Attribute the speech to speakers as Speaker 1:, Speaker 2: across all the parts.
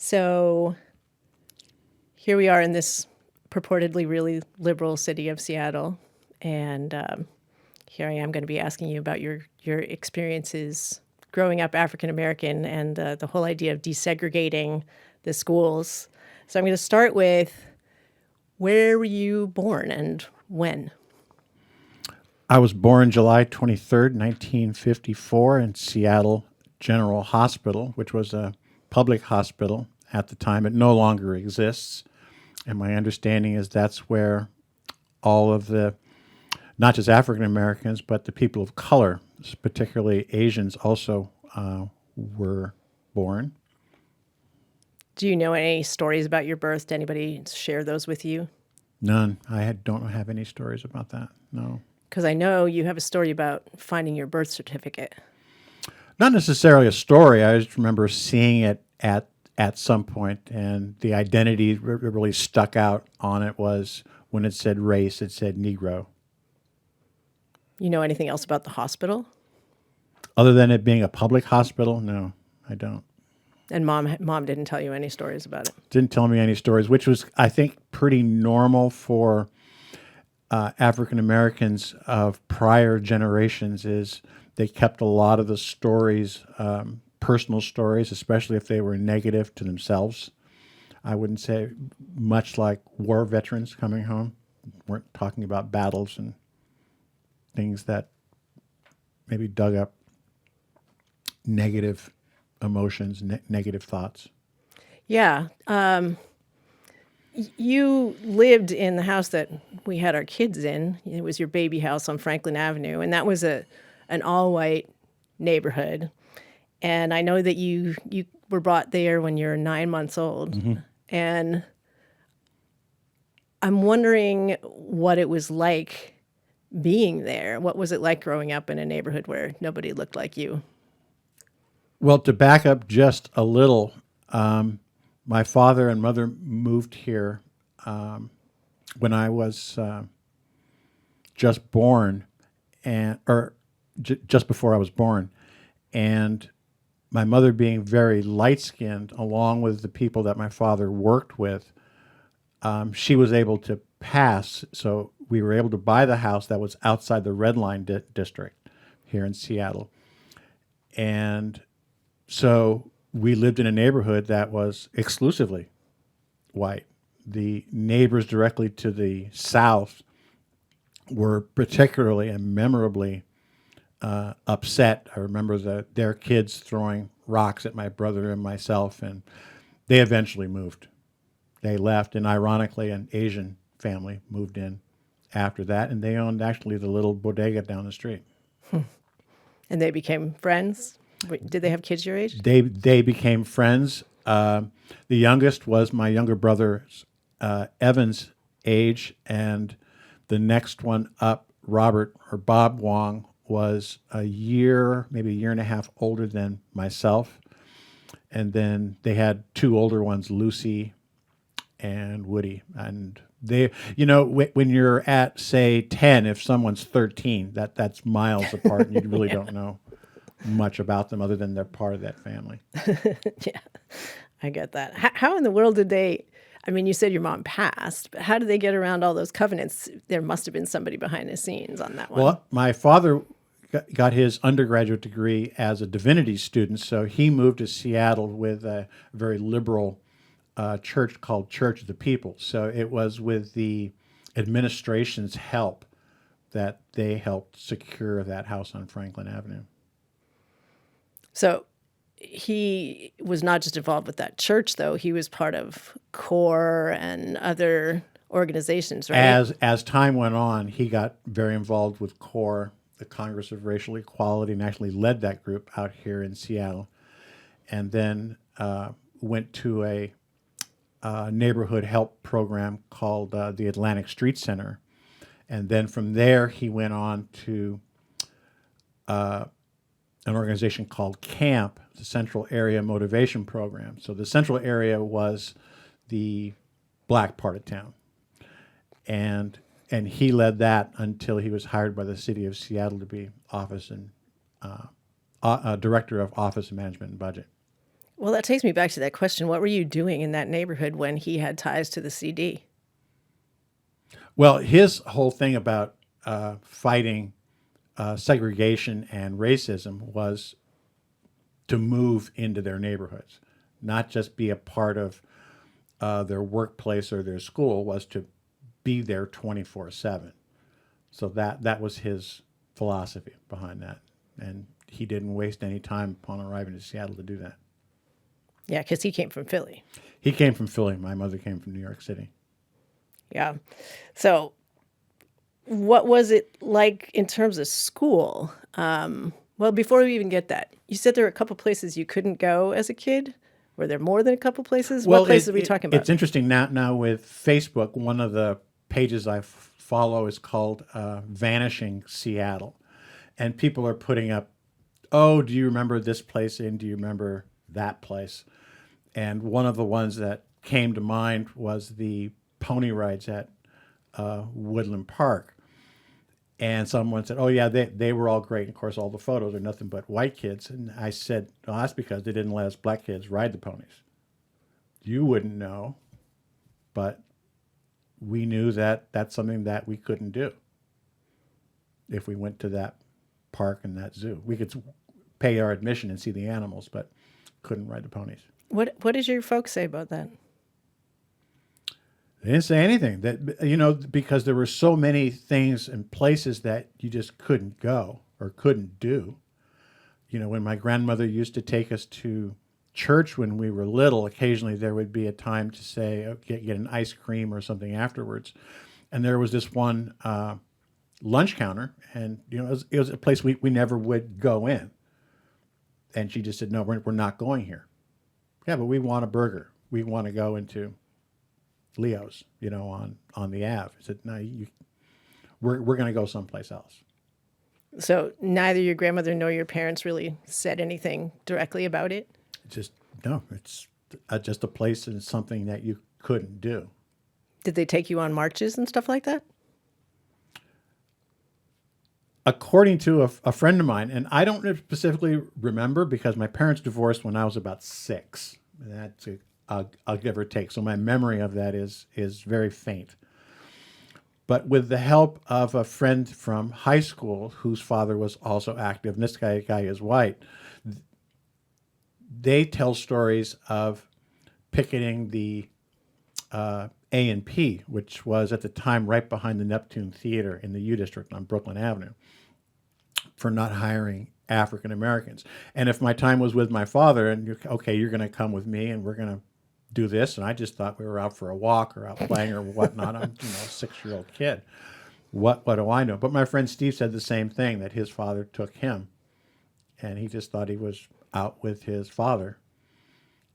Speaker 1: So here we are in this purportedly really liberal city of Seattle, and here I am going to be asking you about your experiences growing up African American and the whole idea of desegregating the schools. So I'm going to start with, where were you born and when?
Speaker 2: I was born July 23rd, 1954, in Seattle General Hospital, which was a public hospital at the time. It no longer exists. And my understanding is that's where all of the, not just African Americans, but the people of color, particularly Asians, also were born.
Speaker 1: Do you know any stories about your birth? Did anybody share those with you?
Speaker 2: None. Don't have any stories about that. No.
Speaker 1: Because I know you have a story about finding your birth certificate.
Speaker 2: Not necessarily a story. I just remember seeing it at some point, and the identity that really stuck out on it was when it said race, it said Negro.
Speaker 1: You know anything else about the hospital?
Speaker 2: Other than it being a public hospital, no, I don't.
Speaker 1: And mom didn't tell you any stories about it.
Speaker 2: Didn't tell me any stories, which was, I think, pretty normal for African Americans of prior generations. Is they kept a lot of the stories, personal stories, especially if they were negative to themselves. I wouldn't say much like war veterans coming home. Weren't talking about battles and things that maybe dug up negative emotions, negative thoughts.
Speaker 1: Yeah. You lived in the house that we had our kids in. It was your baby house on Franklin Avenue, and that was an all-white neighborhood. And I know that you were brought there when you were 9 months old. Mm-hmm. And I'm wondering what it was like being there. What was it like growing up in a neighborhood where nobody looked like you?
Speaker 2: Well, to back up just a little, my father and mother moved here when I was just born, just before I was born, and my mother being very light-skinned, along with the people that my father worked with, she was able to pass. So we were able to buy the house that was outside the Red Line district here in Seattle, and so we lived in a neighborhood that was exclusively white. The neighbors directly to the south were particularly and memorably upset. I remember their kids throwing rocks at my brother and myself, and they eventually moved. They left, and ironically, an Asian family moved in after that, and they owned actually the little bodega down the street.
Speaker 1: And they became friends? Did they have kids your age?
Speaker 2: They became friends. The youngest was my younger brother, Evan's age, and the next one up, Robert or Bob Wong, was a year, maybe a year and a half older than myself. And then they had two older ones, Lucy and Woody. And they, when you're at, say, 10, if someone's 13, that's miles apart, and you really
Speaker 1: Yeah.
Speaker 2: don't know much about them other than they're part of that family.
Speaker 1: Yeah, I get that. How in the world did they, I mean, you said your mom passed, but how did they get around all those covenants? There must have been somebody behind the scenes on that one.
Speaker 2: Well, my father got his undergraduate degree as a divinity student, so he moved to Seattle with a very liberal church called Church of the People. So it was with the administration's help that they helped secure that house on Franklin Avenue.
Speaker 1: So he was not just involved with that church, though. He was part of CORE and other organizations, right?
Speaker 2: As time went on, he got very involved with CORE, the Congress of Racial Equality, and actually led that group out here in Seattle. And then went to a neighborhood help program called the Atlantic Street Center. And then from there, he went on to an organization called CAMP, the Central Area Motivation Program. So the central area was the black part of town. And he led that until he was hired by the city of Seattle to be director of Office of Management and Budget.
Speaker 1: Well, that takes me back to that question. What were you doing in that neighborhood when he had ties to the CD?
Speaker 2: Well, his whole thing about fighting segregation and racism was to move into their neighborhoods, not just be a part of their workplace or their school, was to be there 24/7. So that was his philosophy behind that. And he didn't waste any time upon arriving to Seattle to do that.
Speaker 1: Yeah, because he came from Philly.
Speaker 2: He came from Philly. My mother came from New York City.
Speaker 1: Yeah. So, what was it like in terms of school? Well, before we even get that, you said there were a couple places you couldn't go as a kid. Were there more than a couple places? What places are we talking about?
Speaker 2: It's interesting now with Facebook. One of the pages I follow is called Vanishing Seattle. And people are putting up, oh, do you remember this place and do you remember that place? And one of the ones that came to mind was the pony rides at Woodland Park. And someone said, oh, yeah, they were all great. And of course, all the photos are nothing but white kids. And I said, well, that's because they didn't let us black kids ride the ponies. You wouldn't know, but we knew that that's something that we couldn't do if we went to that park and that zoo. We could pay our admission and see the animals, but couldn't ride the ponies.
Speaker 1: What did your folks say about that?
Speaker 2: They didn't say anything. That because there were so many things and places that you just couldn't go or couldn't do. When my grandmother used to take us to church when we were little, occasionally there would be a time to say, oh, get an ice cream or something afterwards. And there was this one lunch counter, and it was a place we never would go in. And she just said, no, we're not going here. Yeah, but we want a burger. We want to go into Leo's, on the Ave. I said, no, we're going to go someplace else.
Speaker 1: So neither your grandmother nor your parents really said anything directly about it?
Speaker 2: No, it's just a place and something that you couldn't do.
Speaker 1: Did they take you on marches and stuff like that?
Speaker 2: According to a friend of mine, and I don't specifically remember because my parents divorced when I was about 6. That's I'll give or take. So my memory of that is very faint. But with the help of a friend from high school whose father was also active, and this guy is white, they tell stories of picketing the A&P, which was at the time right behind the Neptune Theater in the U District on Brooklyn Avenue, for not hiring African Americans. And if my time was with my father, and you're going to come with me, and we're going to do this, and I just thought we were out for a walk or out playing or whatnot. I'm a 6-year-old kid. What do I know? But my friend Steve said the same thing, that his father took him, and he just thought he was out with his father.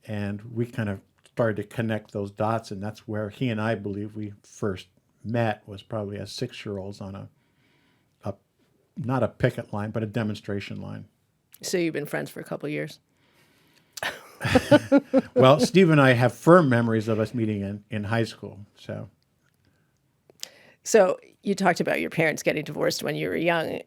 Speaker 2: And we kind of started to connect those dots, and that's where he and I believe we first met, was probably as 6-year-olds on a not a picket line, but a demonstration line.
Speaker 1: So you've been friends for a couple of years?
Speaker 2: Well, Steve and I have firm memories of us meeting in high school.
Speaker 1: So you talked about your parents getting divorced when you were young.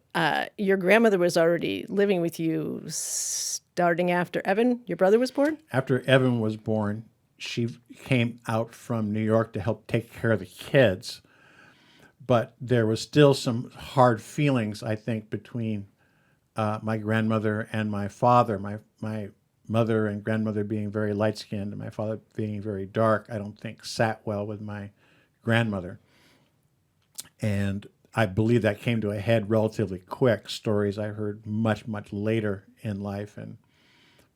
Speaker 1: Your grandmother was already living with you starting after Evan, your brother, was born?
Speaker 2: After Evan was born, she came out from New York to help take care of the kids. But there was still some hard feelings, I think, between my grandmother and my father. My mother and grandmother being very light-skinned and my father being very dark, I don't think sat well with my grandmother. And I believe that came to a head relatively quick. Stories I heard much, much later in life. And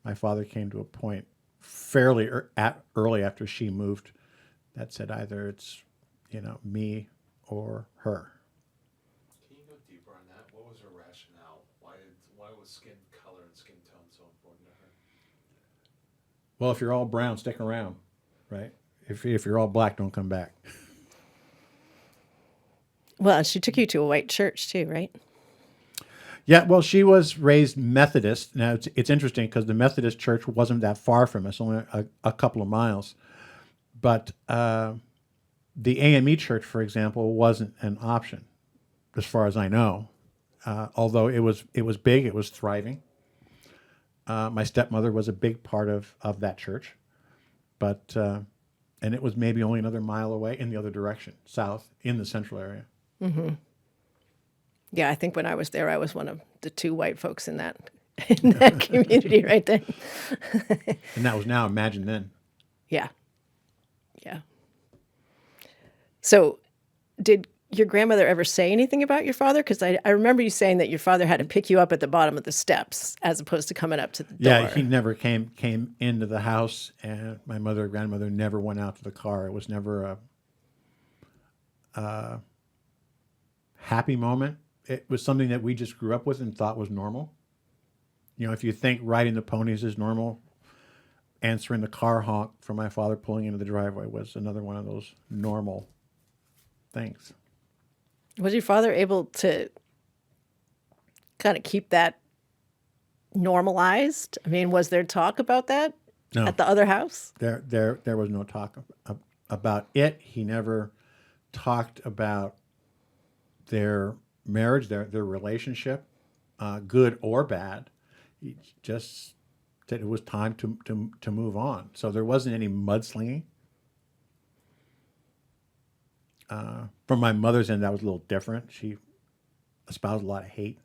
Speaker 2: my father came to a point fairly early after she moved that said either it's, me or her.
Speaker 3: Can you go deeper on that? What was her rationale? Why was skin color and skin tone so important to her?
Speaker 2: Well, if you're all brown, stick around, right? If you're all black, don't come back.
Speaker 1: Well, she took you to a white church too, right?
Speaker 2: Yeah, well, she was raised Methodist. Now, it's interesting because the Methodist church wasn't that far from us, only a couple of miles. But the AME church, for example, wasn't an option, as far as I know. Although it was big, it was thriving. My stepmother was a big part of that church, but and it was maybe only another mile away in the other direction, south, in the central area.
Speaker 1: Yeah, I think when I was there, I was one of the 2 white folks in that community right then.
Speaker 2: And that was now, imagine then.
Speaker 1: Yeah, yeah. So, did your grandmother ever say anything about your father? Because I remember you saying that your father had to pick you up at the bottom of the steps as opposed to coming up to the door.
Speaker 2: Yeah, he never came into the house, and my mother or grandmother never went out to the car. It was never a happy moment. It was something that we just grew up with and thought was normal. You know, if you think riding the ponies is normal, answering the car honk from my father pulling into the driveway was another one of those normal things.
Speaker 1: Was your father able to kind of keep that normalized? I mean, was there talk about that
Speaker 2: No,
Speaker 1: at the other house?
Speaker 2: there was no talk about it. He never talked about their marriage, their relationship, good or bad. He just said it was time to move on. So there wasn't any mudslinging. From my mother's end, that was a little different. She espoused a lot of hate.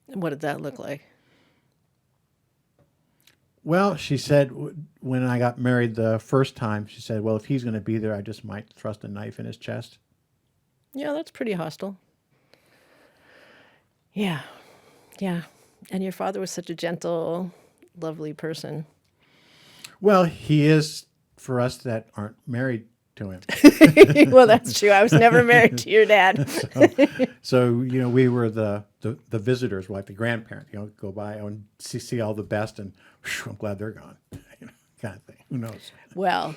Speaker 1: What did that look like?
Speaker 2: Well, she said when I got married the first time, she said, well, if he's going to be there, I just might thrust a knife in his chest.
Speaker 1: Yeah, that's pretty hostile. Yeah, yeah. And your father was such a gentle, lovely person.
Speaker 2: Well, he is for us that aren't married to him.
Speaker 1: Well, that's true. I was never married to your dad.
Speaker 2: So you know, we were the visitors, like the grandparent. You know, go by and see all the best, and whew, I'm glad they're gone. You know, kind of thing. Who knows?
Speaker 1: Well,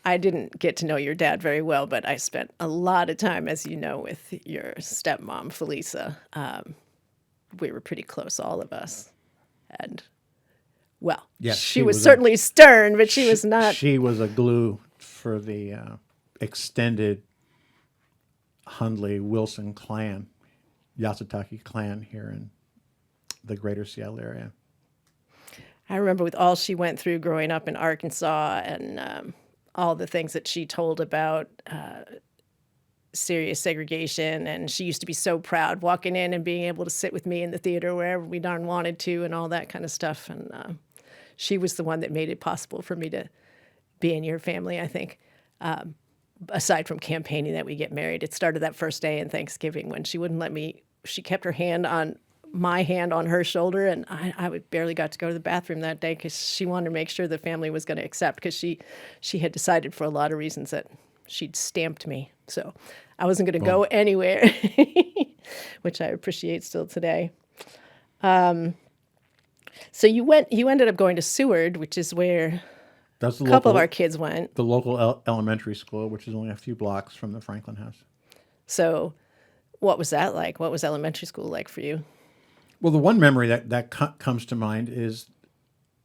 Speaker 1: I didn't get to know your dad very well, but I spent a lot of time, as you know, with your stepmom, Felisa. We were pretty close, all of us. And, well,
Speaker 2: Yes,
Speaker 1: she
Speaker 2: she
Speaker 1: was
Speaker 2: was
Speaker 1: certainly stern, but she was not.
Speaker 2: She was a glue for the extended Hundley Wilson clan, Yasutake clan here in the greater Seattle area.
Speaker 1: I remember with all she went through growing up in Arkansas and all the things that she told about serious segregation. And she used to be so proud walking in and being able to sit with me in the theater wherever we darn wanted to and all that kind of stuff. And she was the one that made it possible for me to be in your family, I think. Aside from campaigning that we get married, it started that first day in Thanksgiving when she wouldn't let me, she kept her hand on my hand on her shoulder, and I would barely got to go to the bathroom that day because she wanted to make sure the family was going to accept, because she had decided for a lot of reasons that she'd stamped me. So I wasn't going to go anywhere, which I appreciate still today. So you ended up going to Seward, which is where
Speaker 2: That's
Speaker 1: a couple of our kids went.
Speaker 2: the local elementary school, which is only a few blocks from the Franklin house.
Speaker 1: So what was that like? What was elementary school like for you?
Speaker 2: Well, the one memory that comes to mind is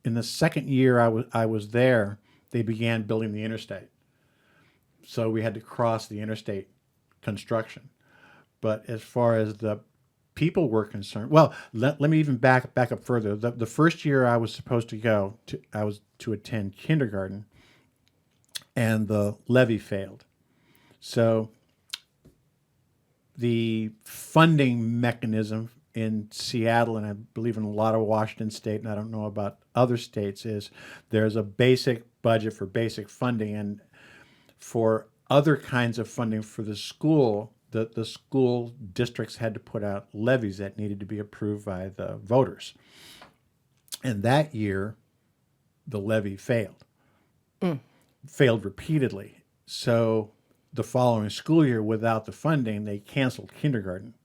Speaker 2: in the second year I was there, they began building the interstate. So we had to cross the interstate construction. But as far as the people were concerned, well, let me even back up further. The first year I was supposed to go, I was to attend kindergarten, and the levy failed. So the funding mechanism in Seattle, and I believe in a lot of Washington State, and I don't know about other states, is there's a basic budget for basic funding, and for other kinds of funding for the school, the school districts had to put out levies that needed to be approved by the voters. And that year, the levy failed. Failed repeatedly. So the following school year, without the funding, they canceled kindergarten.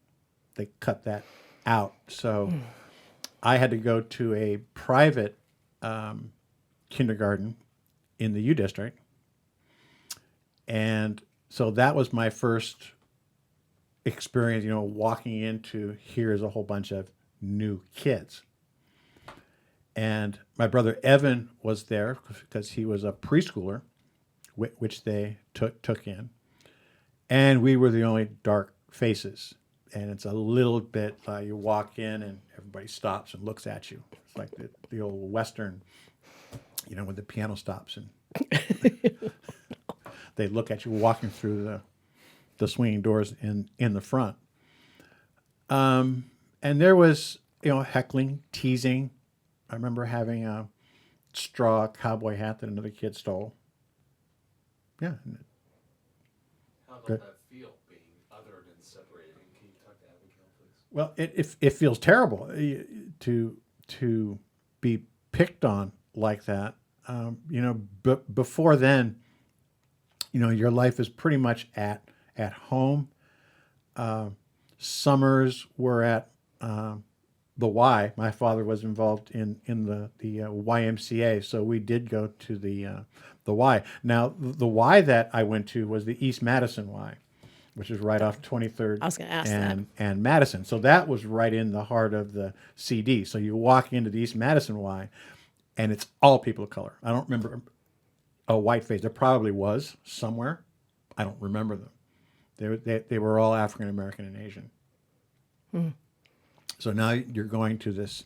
Speaker 2: They cut that out. So I had to go to a private kindergarten in the U District. And so that was my first experience, walking into, here's a whole bunch of new kids. And my brother Evan was there because he was a preschooler, which they took in. And we were the only dark faces. and it's a little bit, you walk in and everybody stops and looks at you. It's like the old Western, when the piano stops and they look at you walking through the swinging doors in the front. And there was, heckling, teasing. I remember having a straw cowboy hat that another kid stole. Yeah.
Speaker 3: How about
Speaker 2: Good.
Speaker 3: that feel being othered and separated? Can you talk to Abigail, please?
Speaker 2: Well, it feels terrible to be picked on like that. But before then, your life is pretty much at home. Summers were at the Y. My father was involved in the YMCA, so we did go to the Y. Now, the Y that I went to was the East Madison Y, which is right off 23rd
Speaker 1: I was gonna ask that.
Speaker 2: and Madison. So that was right in the heart of the CD. So you walk into the East Madison Y, and it's all people of color. I don't remember a white face. There probably was somewhere. I don't remember them. They were all African American and Asian. So now you're going to this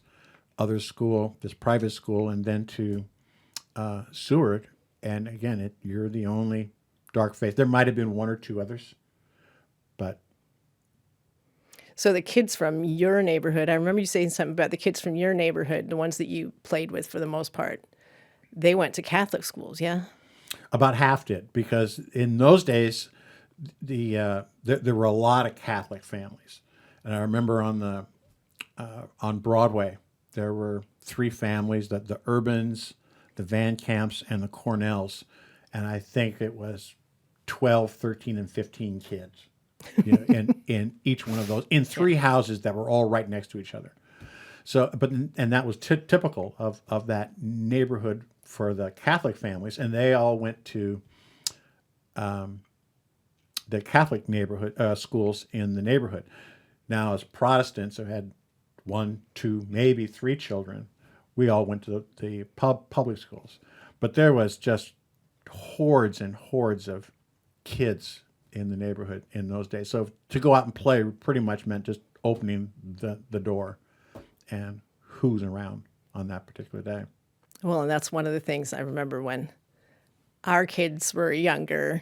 Speaker 2: other school, this private school, and then to Seward. And again, you're the only dark face. There might have been one or two others, but
Speaker 1: So the kids from your neighborhood, I remember you saying something about the kids from your neighborhood, the ones that you played with for the most part, they went to Catholic schools, yeah?
Speaker 2: about half did, because in those days, there were a lot of Catholic families, and I remember on Broadway there were three families: the Urbans, the Van Camps, and the Cornells, and I think it was 12, 13, and 15 kids, in each one of those, in three houses that were all right next to each other. So, and that was typical of that neighborhood for the Catholic families, and they all went to the Catholic neighborhood schools in the neighborhood. Now, as Protestants who had one, two, maybe three children, we all went to the public schools. But there was just hordes and hordes of kids in the neighborhood in those days. So to go out and play pretty much meant just opening the door and who's around on that particular day.
Speaker 1: Well, and that's one of the things I remember when our kids were younger.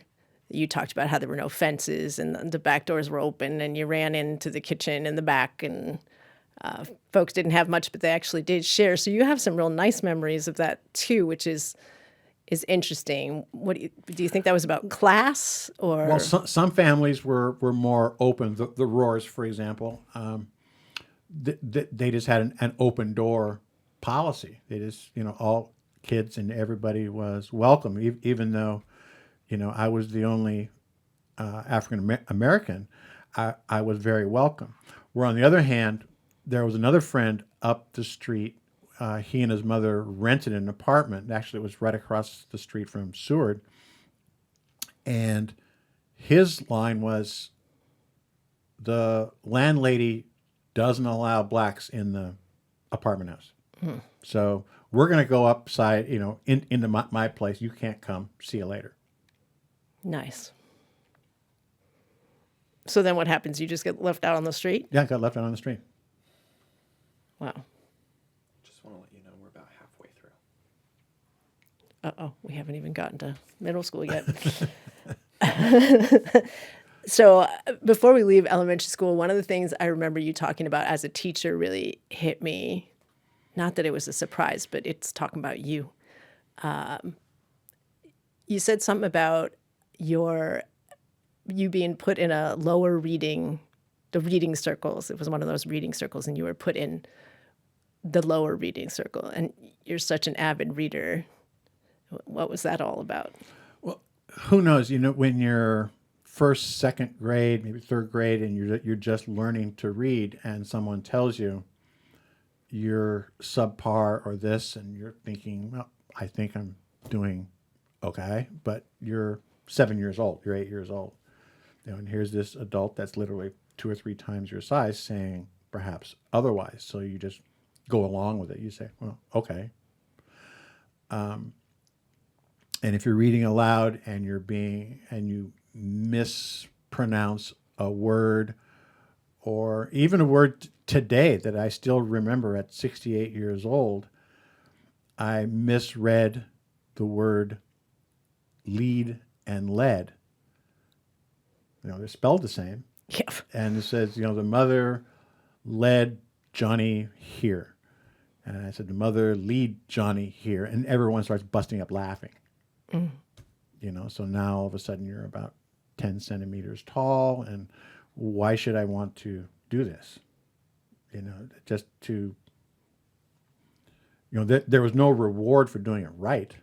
Speaker 1: You talked about how there were no fences and the back doors were open and you ran into the kitchen in the back, and folks didn't have much, but they actually did share. So you have some real nice memories of that too, which is interesting. What do you think that was about class or?
Speaker 2: Well, some families were more open. The Roars, for example, they just had an open door policy. They just, all kids and everybody was welcome, even though, I was the only African American. I was very welcome. Where on the other hand, there was another friend up the street. He and his mother rented an apartment. Actually, it was right across the street from Seward. And his line was, the landlady doesn't allow blacks in the apartment house. So we're going to go upside, into my place. You can't come. See you later.
Speaker 1: Nice. So then what happens? You just get left out on the street?
Speaker 2: Yeah, I got left out on the street.
Speaker 1: Wow.
Speaker 4: Just want to let you know we're about halfway through.
Speaker 1: Uh-oh, we haven't even gotten to middle school yet. So before we leave elementary school, one of the things I remember you talking about as a teacher really hit me. Not that it was a surprise, but it's talking about you. You said something about you being put in a lower the reading circles. It was one of those reading circles, and you were put in the lower reading circle. And you're such an avid reader. What was that all about?
Speaker 2: Well, who knows? When you're first, second grade, maybe third grade, and you're just learning to read, and someone tells you you're subpar or this, and you're thinking, well, I think I'm doing okay, but you're 7 years old, you're 8 years old, and here's this adult that's literally 2 or 3 times your size saying perhaps otherwise. So you just go along with it. You say, well, okay. And if you're reading aloud and you mispronounce a word, or even a word today that I still remember at 68 years old. I misread the word lead and led. They're spelled the same.
Speaker 1: Yeah.
Speaker 2: And it says, the mother led Johnny here. And I said, the mother lead Johnny here. And everyone starts busting up laughing. So now all of a sudden you're about 10 centimeters tall. And why should I want to do this? Just to, there was no reward for doing it right.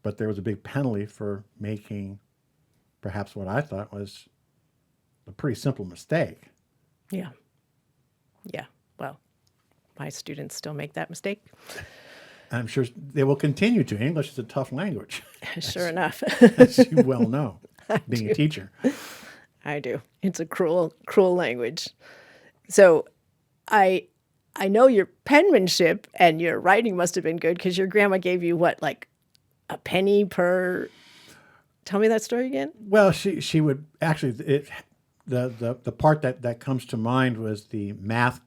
Speaker 2: But there was a big penalty for making perhaps what I thought was a pretty simple mistake.
Speaker 1: Yeah. Yeah. Well, my students still make that mistake.
Speaker 2: I'm sure they will continue to. English is a tough language.
Speaker 1: Sure enough.
Speaker 2: As you well know, being a teacher.
Speaker 1: I do. It's a cruel, cruel language. So I know your penmanship and your writing must have been good because your grandma gave you what, like a penny per... Tell me that story again.
Speaker 2: Well, she would actually, the part that comes to mind was the math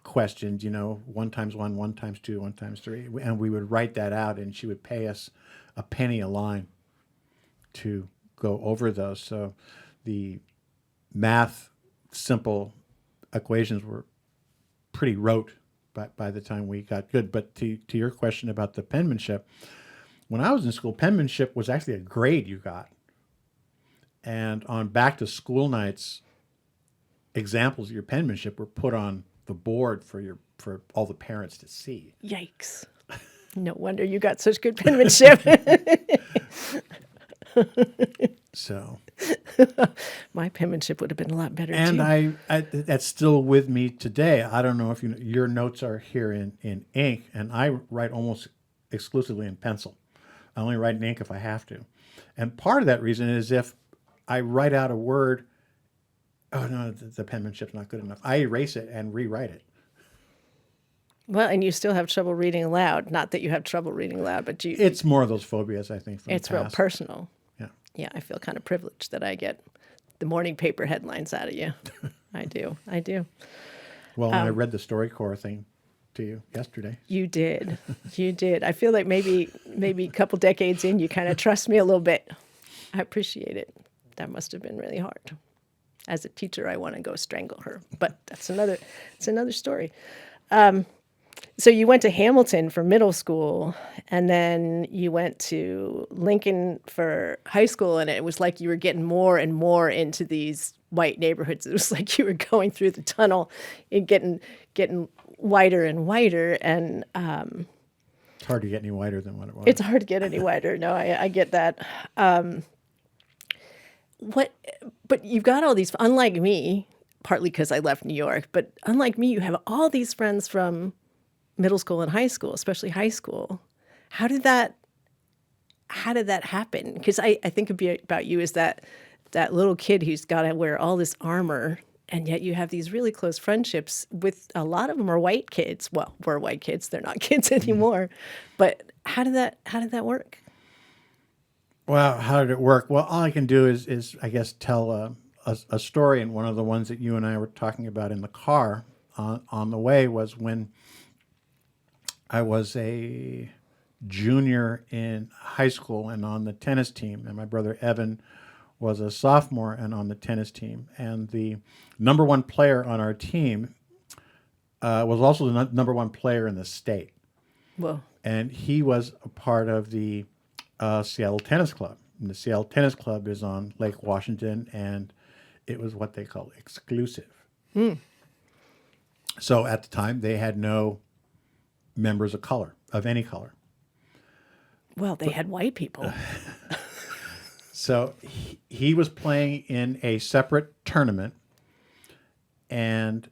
Speaker 2: questions, 1 times 1, 1 times 2, 1 times 3. And we would write that out and she would pay us a penny a line to go over those. So the math simple equations were pretty rote by the time we got good. But to your question about the penmanship, when I was in school, penmanship was actually a grade you got. And on back to school nights, examples of your penmanship were put on the board for all the parents to see.
Speaker 1: Yikes. No wonder you got such good penmanship.
Speaker 2: So
Speaker 1: my penmanship would have been a lot better
Speaker 2: and
Speaker 1: too.
Speaker 2: I that's still with me today. I don't know if your notes are here in ink, and I write almost exclusively in pencil. I only write in ink if I have to. And part of that reason is if I write out a word, oh no, the penmanship's not good enough, I erase it and rewrite it.
Speaker 1: Well, and you still have trouble reading aloud. Not that you have trouble reading aloud, but
Speaker 2: It's more of those phobias, I think, from
Speaker 1: it's
Speaker 2: the
Speaker 1: real
Speaker 2: past.
Speaker 1: personal.
Speaker 2: Yeah.
Speaker 1: Yeah, I feel kind of privileged that I get the morning paper headlines out of you. I do.
Speaker 2: Well, I read the StoryCorps thing to you yesterday.
Speaker 1: You did. You did. I feel like maybe a couple decades in, you kind of trust me a little bit. I appreciate it. That must have been really hard. As a teacher, I want to go strangle her, but it's another story. So you went to Hamilton for middle school, and then you went to Lincoln for high school, and it was like you were getting more and more into these white neighborhoods. It was like you were going through the tunnel and getting whiter and whiter, and
Speaker 2: It's hard to get any whiter than what it was.
Speaker 1: it's hard to get any whiter. No, I get that. But you've got all these, unlike me, partly because I left New York, but unlike me, you have all these friends from middle school and high school, especially high school. How did that happen? Because I think about you as that little kid who's got to wear all this armor, and yet you have these really close friendships with a lot of them are white kids. Well, we're white kids. They're not kids anymore. But how did that work?
Speaker 2: Well, how did it work? Well, all I can do is I guess tell a story, and one of the ones that you and I were talking about in the car on the way was when I was a junior in high school and on the tennis team, and my brother Evan was a sophomore and on the tennis team. And the number one player on our team was also the number one player in the state.
Speaker 1: Well,
Speaker 2: And he was a part of the Seattle Tennis Club. And the Seattle Tennis Club is on Lake Washington, and it was what they call exclusive. So at the time, they had no members of color, of any color.
Speaker 1: well, they had white people.
Speaker 2: So he was playing in a separate tournament, and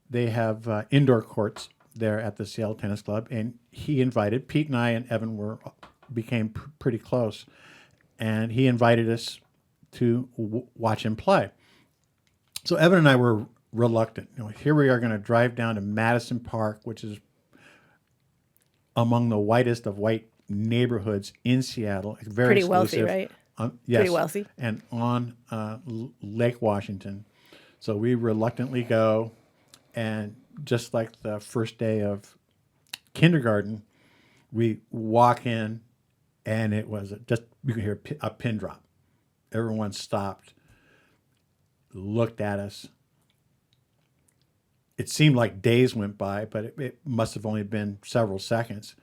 Speaker 2: they have indoor courts there at the Seattle Tennis Club. And he invited Pete and I and Evan became pretty close, and he invited us to watch him play. So Evan and I were reluctant. Here we are going to drive down to Madison Park, which is among the whitest of white neighborhoods in Seattle. Very
Speaker 1: Pretty
Speaker 2: exclusive.
Speaker 1: wealthy, right?
Speaker 2: Yes,
Speaker 1: Pretty wealthy.
Speaker 2: and on Lake Washington. So we reluctantly go, and just like the first day of kindergarten, we walk in, and it was just, you could hear a pin drop. Everyone stopped, looked at us. It seemed like days went by, but it must have only been several seconds.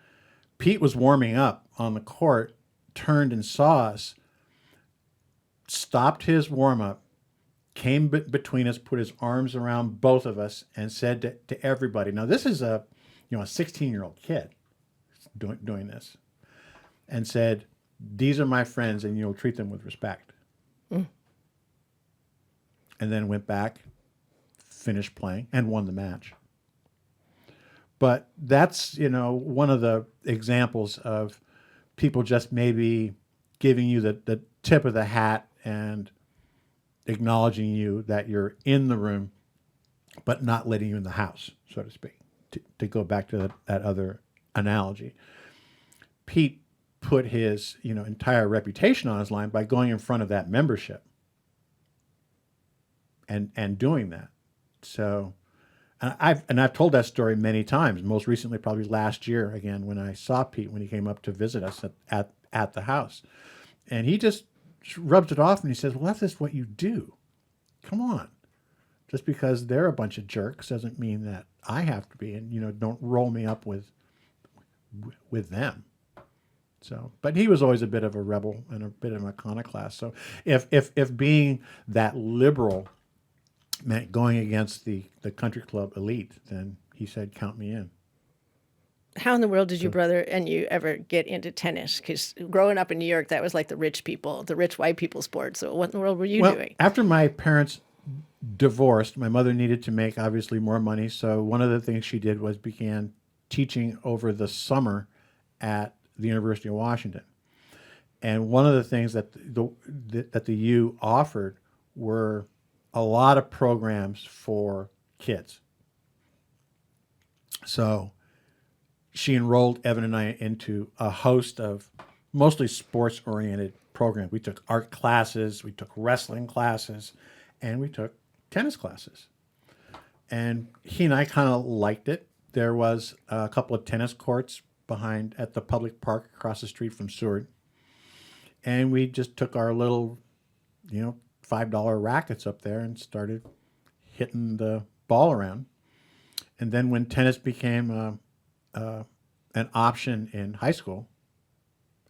Speaker 2: Pete was warming up on the court, turned and saw us, stopped his warm up, came between us, put his arms around both of us, and said to everybody, now this is a 16-year-old kid doing this, and said, these are my friends and you'll treat them with respect. And then went back, finished playing, and won the match. But that's, one of the examples of people just maybe giving you the tip of the hat and acknowledging you that you're in the room, but not letting you in the house, so to speak, to go back to that other analogy. Pete put his entire reputation on his line by going in front of that membership and doing that. So I've told that story many times, most recently probably last year again when I saw Pete when he came up to visit us at the house. And he just rubs it off and he says, well, that's just what you do. Come on. Just because they're a bunch of jerks doesn't mean that I have to be, and don't roll me up with them. So, but he was always a bit of a rebel and a bit of an iconoclast. So if being that liberal meant going against the country club elite, then he said, count me in.
Speaker 1: How in the world did your brother and you ever get into tennis? Because growing up in New York, that was like the rich white people sport. So what in the world were you doing?
Speaker 2: After my parents divorced, my mother needed to make obviously more money. So one of the things she did was began teaching over the summer at the University of Washington. And one of the things that the U offered were a lot of programs for kids. So she enrolled Evan and I into a host of mostly sports-oriented programs. We took art classes, we took wrestling classes, and we took tennis classes. And he and I kind of liked it. There was a couple of tennis courts behind at the public park across the street from Seward. And we just took our little, $5 rackets up there and started hitting the ball around. And then when tennis became an option in high school,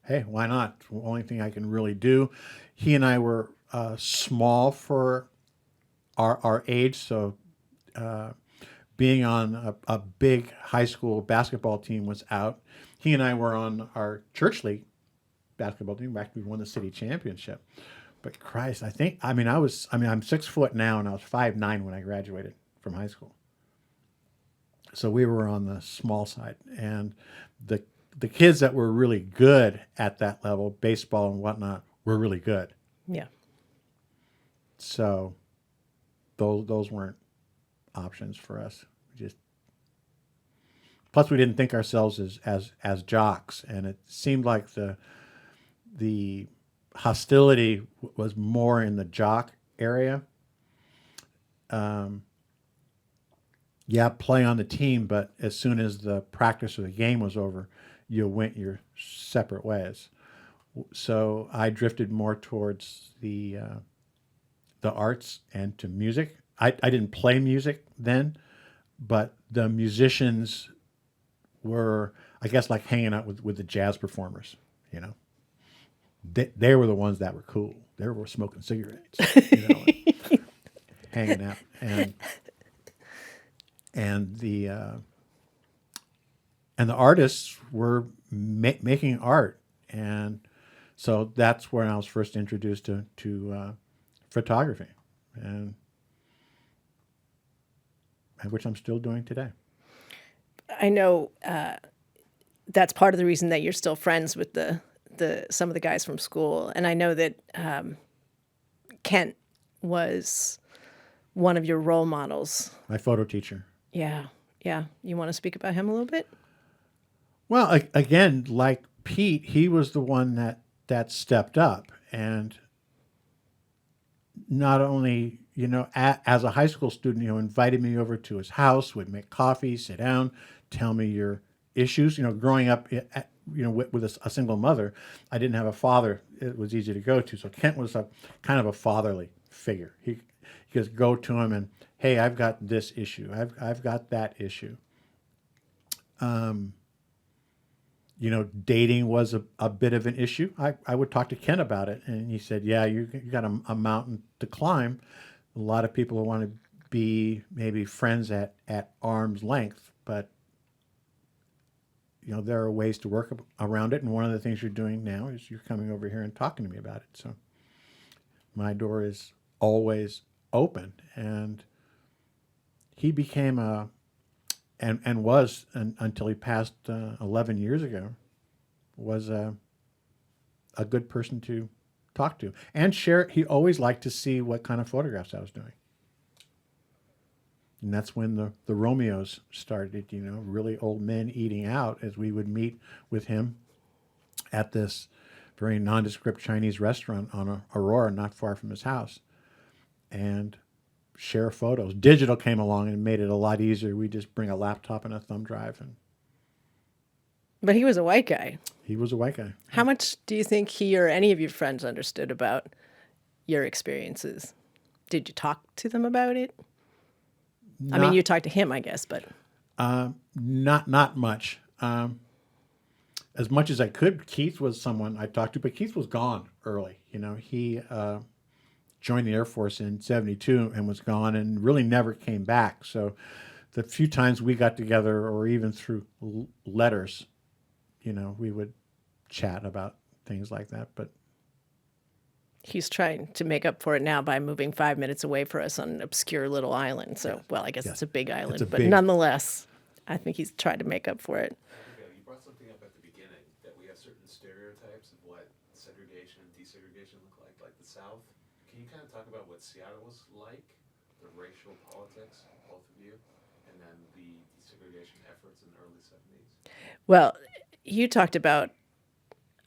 Speaker 2: hey, why not? The only thing I can really do. He and I were small for our age, so being on a big high school basketball team was out. He and I were on our church league basketball team. We won the city championship. But Christ, I'm 6 foot now, and I was 5'9" when I graduated from high school. So we were on the small side, and the kids that were really good at that level, baseball and whatnot, were really good.
Speaker 1: Yeah.
Speaker 2: So those weren't options for us. Plus we didn't think ourselves as jocks, and it seemed like the hostility was more in the jock area. Play on the team, but as soon as the practice or the game was over, you went your separate ways. So I drifted more towards the arts and to music. I didn't play music then, but the musicians were, I guess, like hanging out with the jazz performers, They were the ones that were cool. They were smoking cigarettes, and hanging out. And the artists were making art, and so that's where I was first introduced to photography, and which I'm still doing today.
Speaker 1: I know that's part of the reason that you're still friends with some of the guys from school, and I know that Kent was one of your role models.
Speaker 2: My photo teacher.
Speaker 1: Yeah. You want to speak about him a little bit?
Speaker 2: Well, again, like Pete, he was the one that stepped up and not only as a high school student, invited me over to his house, would make coffee, sit down, tell me your issues. Growing up, with a single mother, I didn't have a father. It was easy to go to. So Kent was a kind of a fatherly figure. He just go to him and, hey, I've got this issue. I've got that issue. Dating was a bit of an issue. I would talk to Ken about it, and he said, yeah, you got a mountain to climb. A lot of people want to be maybe friends at arm's length, but there are ways to work around it. And one of the things you're doing now is you're coming over here and talking to me about it. So my door is always open. And he became and was, until he passed 11 years ago, was a good person to talk to and share. He always liked to see what kind of photographs I was doing. And that's when the Romeos started, really old men eating out, as we would meet with him at this very nondescript Chinese restaurant on Aurora, not far from his house, and share photos. Digital came along and made it a lot easier. We just bring a laptop and a thumb drive.
Speaker 1: But he was a white guy.
Speaker 2: He was a white guy.
Speaker 1: How much do you think he or any of your friends understood about your experiences? Did you talk to them about it? I mean, you talked to him, I guess, but
Speaker 2: not much. As much as I could. Keith was someone I talked to, but Keith was gone early. He joined the Air Force in '72 and was gone and really never came back. So the few times we got together, or even through letters, we would chat about things like that. But
Speaker 1: he's trying to make up for it now by moving 5 minutes away from us on an obscure little island. So, well, I guess it's a big island, but nonetheless, I think he's tried to make up for it.
Speaker 3: Abigail, you brought something up at the beginning, that we have certain stereotypes of what segregation and desegregation look like the South. Can you kind of talk about what Seattle was like, the racial politics, both of you, and then the desegregation efforts in the early 70s?
Speaker 1: Well, you talked about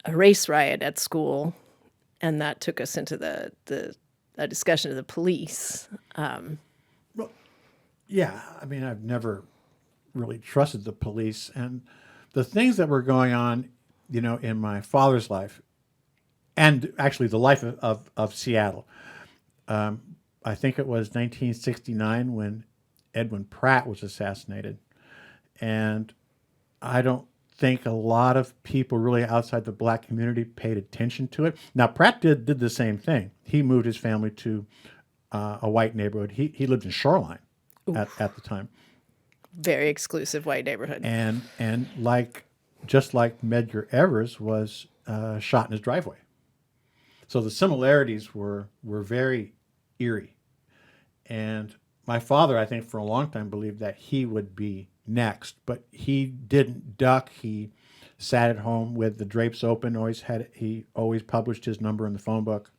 Speaker 1: a race riot at school, and that took us into a discussion of the police.
Speaker 2: Well, yeah, I mean, I've never really trusted the police, and the things that were going on, in my father's life, and actually the life of Seattle. I think it was 1969 when Edwin Pratt was assassinated, and I don't think a lot of people really outside the black community paid attention to it. Now, Pratt did the same thing. He moved his family to a white neighborhood. He lived in Shoreline at the time.
Speaker 1: Very exclusive white neighborhood.
Speaker 2: And just like Medgar Evers was shot in his driveway. So the similarities were very eerie. And my father, I think, for a long time believed that he would be next, but he didn't duck. He sat at home with the drapes open. He always published his number in the phone book,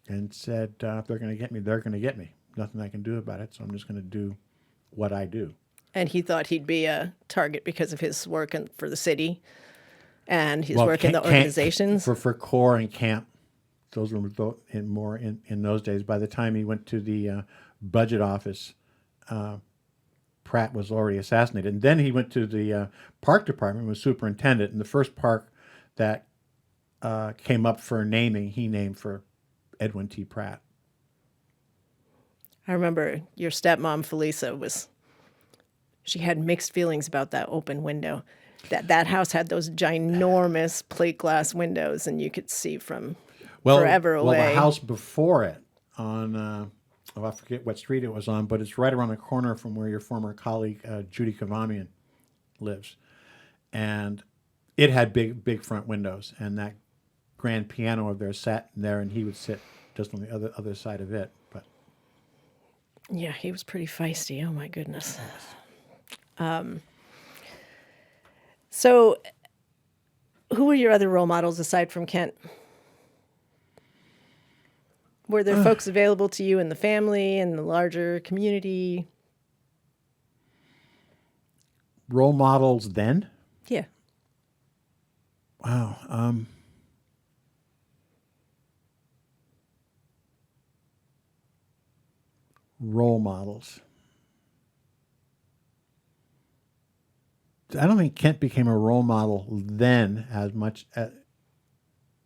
Speaker 2: and said, "If they're going to get me, they're going to get me. Nothing I can do about it. So I'm just going to do what I do."
Speaker 1: And he thought he'd be a target because of his work for the city, and his work in the organizations
Speaker 2: for Corps and camp. Those were more in those days. By the time he went to the budget office, Pratt was already assassinated. And then he went to the park department, was superintendent, and the first park that came up for naming, he named for Edwin T. Pratt.
Speaker 1: I remember your stepmom, Felisa, she had mixed feelings about that open window. That house had those ginormous plate glass windows, and you could see from forever away.
Speaker 2: Well, the house before it on... I forget what street it was on, but it's right around the corner from where your former colleague, Judy Kavamian, lives. And it had big front windows, and that grand piano of theirs sat in there, and he would sit just on the other side of it. But
Speaker 1: yeah, he was pretty feisty. Oh, my goodness. So who were your other role models aside from Kent? Were there folks available to you in the family and the larger community?
Speaker 2: Role models then?
Speaker 1: Yeah.
Speaker 2: Wow. Role models. I don't think Kent became a role model then as much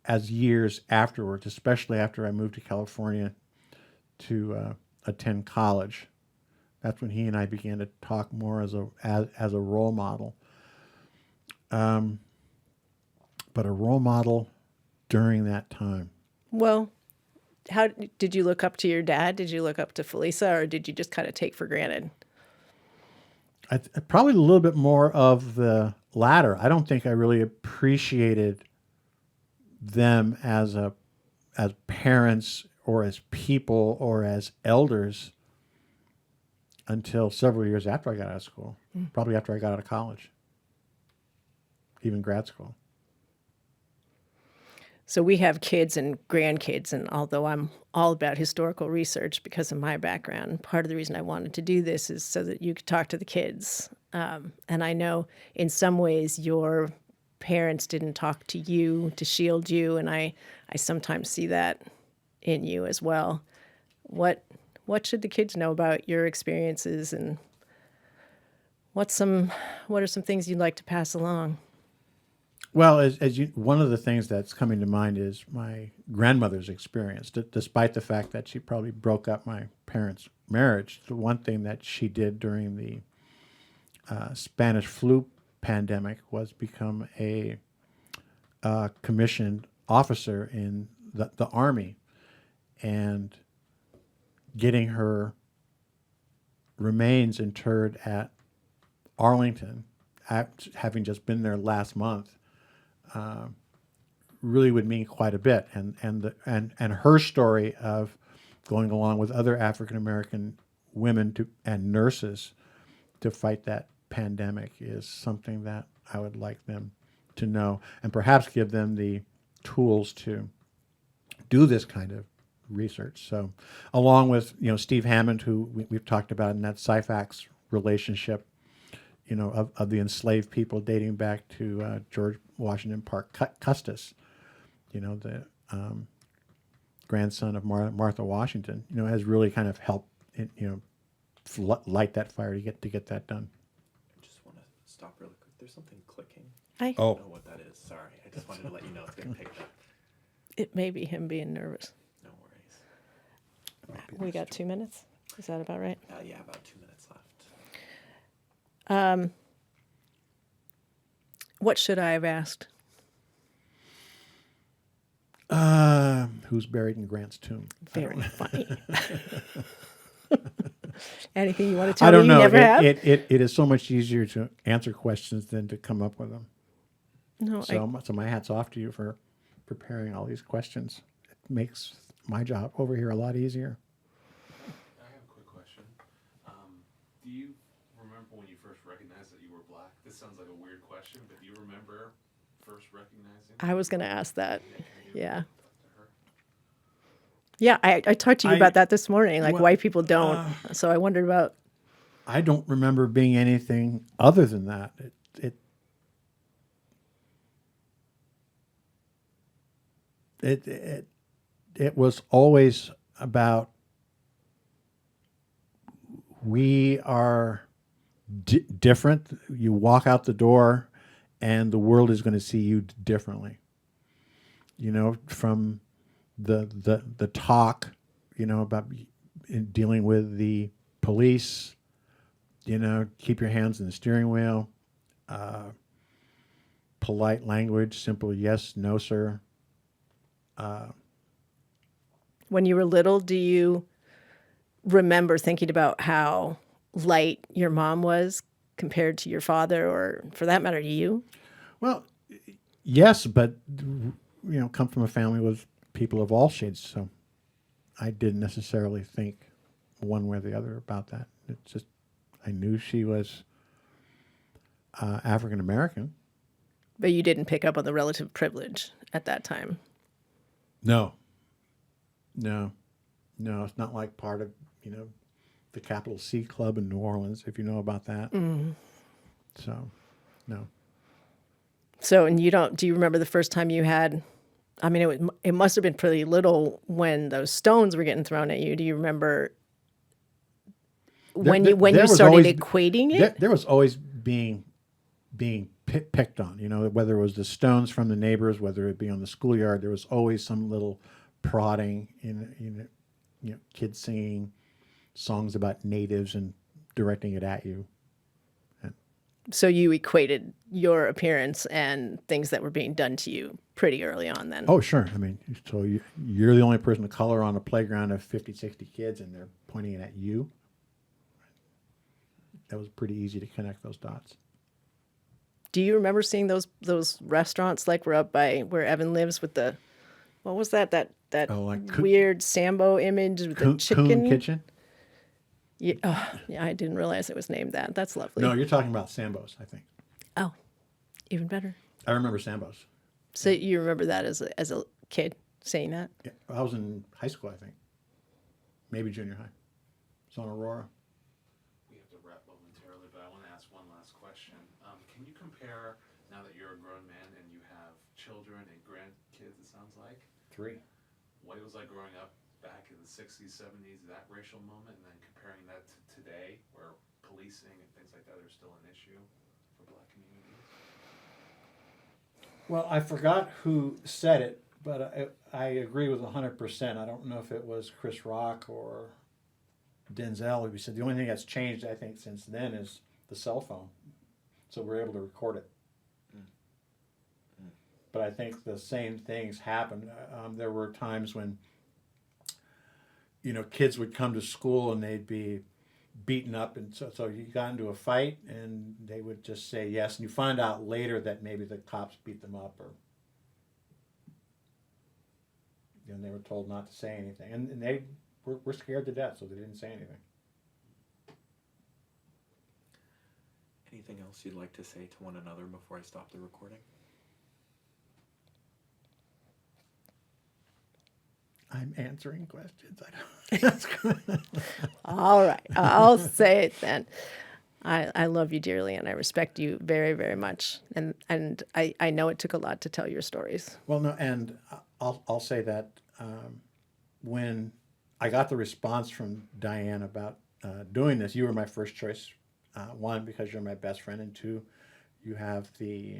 Speaker 2: as years afterwards, especially after I moved to California to attend college. That's when he and I began to talk more as a role model. But a role model during that time.
Speaker 1: Well, how did you look up to your dad? Did you look up to Felisa, or did you just kind of take for granted?
Speaker 2: Probably a little bit more of the latter. I don't think I really appreciated them as parents or as people or as elders until several years after I got out of school. Probably after I got out of college, even grad school.
Speaker 1: So we have kids and grandkids, and although I'm all about historical research because of my background, part of the reason I wanted to do this is so that you could talk to the kids. And I know in some ways your parents didn't talk to you to shield you, and I sometimes see that in you as well. What should the kids know about your experiences, and what are some things you'd like to pass along?
Speaker 2: Well, one of the things that's coming to mind is my grandmother's experience. Despite the fact that she probably broke up my parents' marriage, the one thing that she did during the Spanish flu pandemic was become a commissioned officer in the Army, and getting her remains interred at Arlington, having just been there last month, really would mean quite a bit. And her story of going along with other African American women and nurses to fight that pandemic is something that I would like them to know, and perhaps give them the tools to do this kind of research. So, along with Steve Hammond, who we've talked about in that Syphax relationship, of the enslaved people dating back to George Washington Parke Custis, the grandson of Martha Washington, has really kind of helped, light that fire to get that done.
Speaker 4: I just want to stop really quick. There's something clicking.
Speaker 1: I
Speaker 4: don't know what that is. Sorry. I just wanted to let you know it's getting picked up.
Speaker 1: It may be him being nervous.
Speaker 4: No worries.
Speaker 1: We got 2 minutes. Is that about right?
Speaker 4: Yeah, about 2 minutes left.
Speaker 1: What should I have asked?
Speaker 2: Who's buried in Grant's tomb?
Speaker 1: Very funny. Anything you want to tell
Speaker 2: I don't
Speaker 1: me
Speaker 2: know.
Speaker 1: you never have?
Speaker 2: It is so much easier to answer questions than to come up with them.
Speaker 1: No,
Speaker 2: So my hat's off to you for preparing all these questions. It makes my job over here a lot easier.
Speaker 3: I have a quick question. Do you remember when you first recognized that you were black? This sounds like a weird question, but do you remember first recognizing?
Speaker 1: I was going to ask that. Yeah.
Speaker 3: To her?
Speaker 1: Yeah, I talked to you about that this morning. Like,
Speaker 2: well,
Speaker 1: white people don't. So I wondered about.
Speaker 2: I don't remember being anything other than that. It was always about we are different. You walk out the door, and the world is going to see you differently. From the talk, about dealing with the police. Keep your hands in the steering wheel. Polite language, simple yes, no, sir.
Speaker 1: When you were little, do you remember thinking about how light your mom was compared to your father, or for that matter, you?
Speaker 2: Well, yes, but come from a family with people of all shades, so I didn't necessarily think one way or the other about that. It's just I knew she was African American.
Speaker 1: But you didn't pick up on the relative privilege at that time.
Speaker 2: No, it's not like part of the Capital C Club in New Orleans, if you know about that. So, no.
Speaker 1: So, and do you remember the first time you had, I mean, it must have been pretty little when those stones were getting thrown at you. Do you remember when
Speaker 2: there
Speaker 1: you
Speaker 2: was
Speaker 1: started
Speaker 2: always-
Speaker 1: equating it?
Speaker 2: There was always being picked on, whether it was the stones from the neighbors, whether it be on the schoolyard, there was always some little prodding kids singing songs about natives and directing it at you.
Speaker 1: So you equated your appearance and things that were being done to you pretty early on then.
Speaker 2: Oh, sure. I mean, so you're the only person of color on a playground of 50, 60 kids, and they're pointing it at you. That was pretty easy to connect those dots.
Speaker 1: Do you remember seeing those restaurants like we're up by where Evan lives with the, what was that
Speaker 2: Oh, like
Speaker 1: weird Sambo image with the
Speaker 2: Coon
Speaker 1: chicken?
Speaker 2: Kitchen?
Speaker 1: Yeah, yeah, I didn't realize it was named that. That's lovely.
Speaker 2: No, you're talking about Sambo's, I think.
Speaker 1: Oh, even better.
Speaker 2: I remember Sambo's.
Speaker 1: So you remember that as a kid saying that?
Speaker 2: Yeah, I was in high school, I think. Maybe junior high. It's on Aurora.
Speaker 3: We have to wrap momentarily, but I want to ask one last question. Can you compare, now that you're a grown man and you have children and grandkids, it sounds like,
Speaker 2: 3.
Speaker 3: what it was like growing up back in the 60s, 70s, that racial moment, and then comparing that to today, where policing and things like that are still an issue for black communities?
Speaker 2: Well, I forgot who said it, but I agree with 100%. I don't know if it was Chris Rock or Denzel who said the only thing that's changed, I think, since then is the cell phone. So we're able to record it. But I think the same things happened. There were times when, kids would come to school and they'd be beaten up, and so you got into a fight and they would just say yes, and you find out later that maybe the cops beat them up, or they were told not to say anything, and they were scared to death, so they didn't say anything.
Speaker 4: Anything else you'd like to say to one another before I stop the recording?
Speaker 2: I'm answering questions. I don't.
Speaker 1: All right, I'll say it then. I love you dearly and I respect you very, very much. And I know it took a lot to tell your stories.
Speaker 2: Well, no, and I'll say that when I got the response from Diane about doing this, you were my first choice. One, because you're my best friend, and two, you have the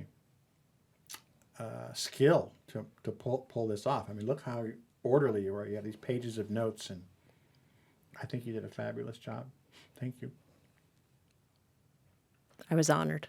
Speaker 2: skill to pull this off. I mean, look how orderly you are. You have these pages of notes, and I think you did a fabulous job. Thank you.
Speaker 1: I was honored.